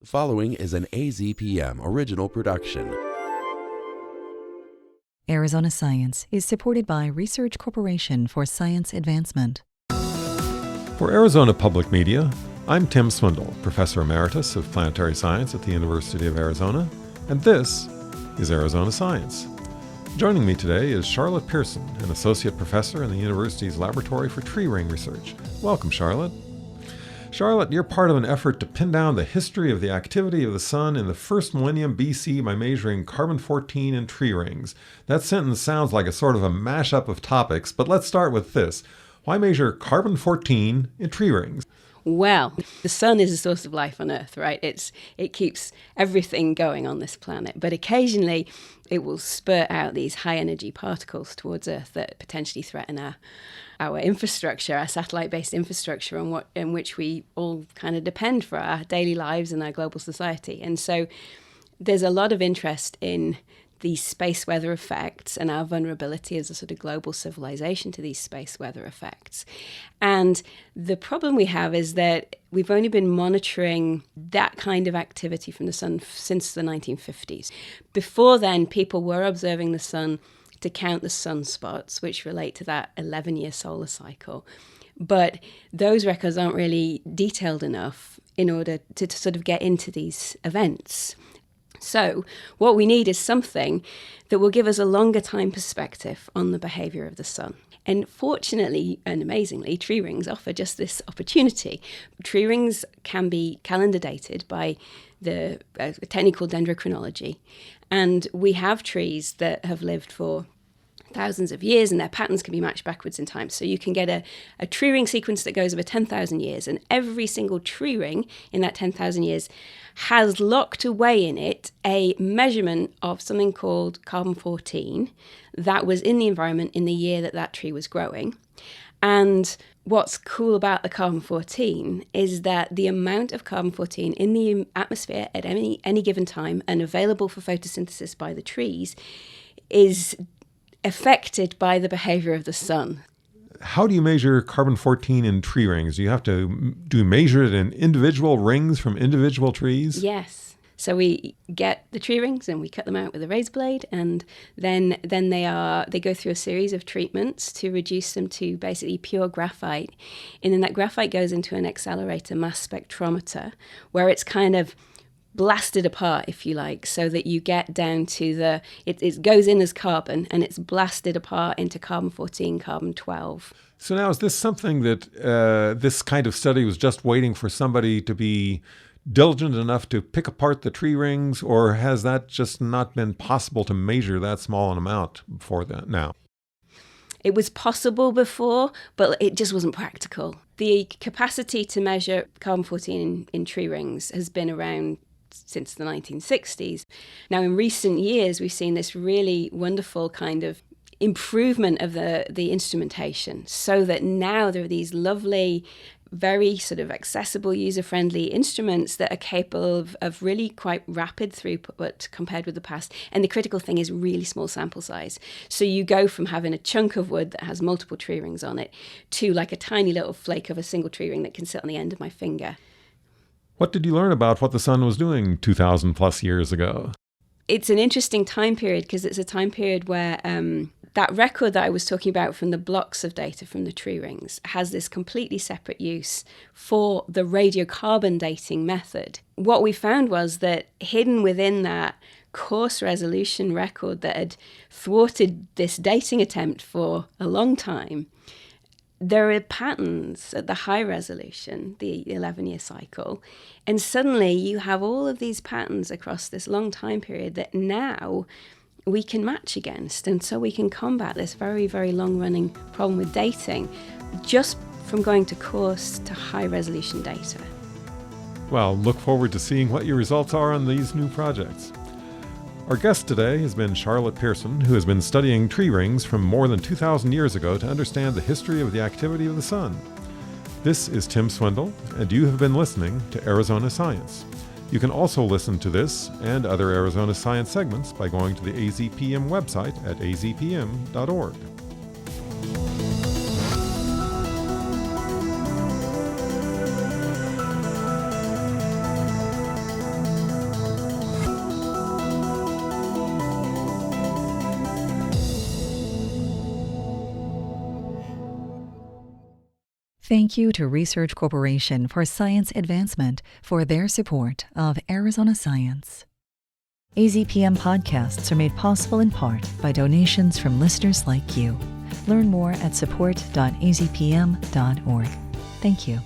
The following is an AZPM original production. Arizona Science is supported by Research Corporation for Science Advancement. For Arizona Public Media, I'm Tim Swindle, Professor Emeritus of Planetary Science at the University of Arizona, and this is Arizona Science. Joining me today is Charlotte Pearson, an Associate Professor in the university's Laboratory for Tree Ring Research. Welcome, Charlotte. Charlotte, you're part of an effort to pin down the history of the activity of the sun in the first millennium BC by measuring carbon-14 in tree rings. That sentence sounds like a sort of a mashup of topics, but let's start with this. Why measure carbon-14 in tree rings? Well, the sun is a source of life on Earth, right? It keeps everything going on this planet. But occasionally it will spurt out these high-energy particles towards Earth that potentially threaten our infrastructure, our satellite-based infrastructure in which we all kind of depend for our daily lives and our global society. And so there's a lot of interest in these space weather effects and our vulnerability as a sort of global civilization to these space weather effects. And the problem we have is that we've only been monitoring that kind of activity from the sun since the 1950s. Before then, people were observing the sun to count the sunspots, which relate to that 11-year solar cycle. But those records aren't really detailed enough in order to sort of get into these events. So what we need is something that will give us a longer time perspective on the behavior of the sun. And fortunately and amazingly, tree rings offer just this opportunity. Tree rings can be calendar dated by the technical dendrochronology. And we have trees that have lived for thousands of years, and their patterns can be matched backwards in time. So you can get a tree ring sequence that goes over 10,000 years, and every single tree ring in that 10,000 years has locked away in it a measurement of something called carbon-14 that was in the environment in the year that that tree was growing. And what's cool about the carbon-14 is that the amount of carbon-14 in the atmosphere at any given time and available for photosynthesis by the trees is affected by the behavior of the sun. How do you measure carbon-14 in tree rings? Do you measure it in individual rings from individual trees? Yes. So we get the tree rings and we cut them out with a razor blade, and then they go through a series of treatments to reduce them to basically pure graphite. And then that graphite goes into an accelerator mass spectrometer where it's kind of blasted apart, if you like, so that you get down to it goes in as carbon and it's blasted apart into carbon-14, carbon-12. So now is this something that this kind of study was just waiting for somebody to be diligent enough to pick apart the tree rings, or has that just not been possible to measure that small an amount before that now? It was possible before, but it just wasn't practical. The capacity to measure carbon-14 in tree rings has been around since the 1960s. Now, in recent years, we've seen this really wonderful kind of improvement of the instrumentation, so that now there are these lovely, very sort of accessible, user-friendly instruments that are capable of really quite rapid throughput compared with the past. And the critical thing is really small sample size. So you go from having a chunk of wood that has multiple tree rings on it to like a tiny little flake of a single tree ring that can sit on the end of my finger. What did you learn about what the sun was doing 2,000 plus years ago? It's an interesting time period because it's a time period where that record that I was talking about from the blocks of data from the tree rings has this completely separate use for the radiocarbon dating method. What we found was that hidden within that coarse resolution record that had thwarted this dating attempt for a long time, there are patterns at the high resolution, the 11-year cycle, and suddenly you have all of these patterns across this long time period that now we can match against. And so we can combat this very, very long-running problem with dating just from going to coarse to high-resolution data. Well, look forward to seeing what your results are on these new projects. Our guest today has been Charlotte Pearson, who has been studying tree rings from more than 2,000 years ago to understand the history of the activity of the sun. This is Tim Swindle, and you have been listening to Arizona Science. You can also listen to this and other Arizona Science segments by going to the AZPM website at azpm.org. Thank you to Research Corporation for Science Advancement for their support of Arizona Science. AZPM podcasts are made possible in part by donations from listeners like you. Learn more at support.azpm.org. Thank you.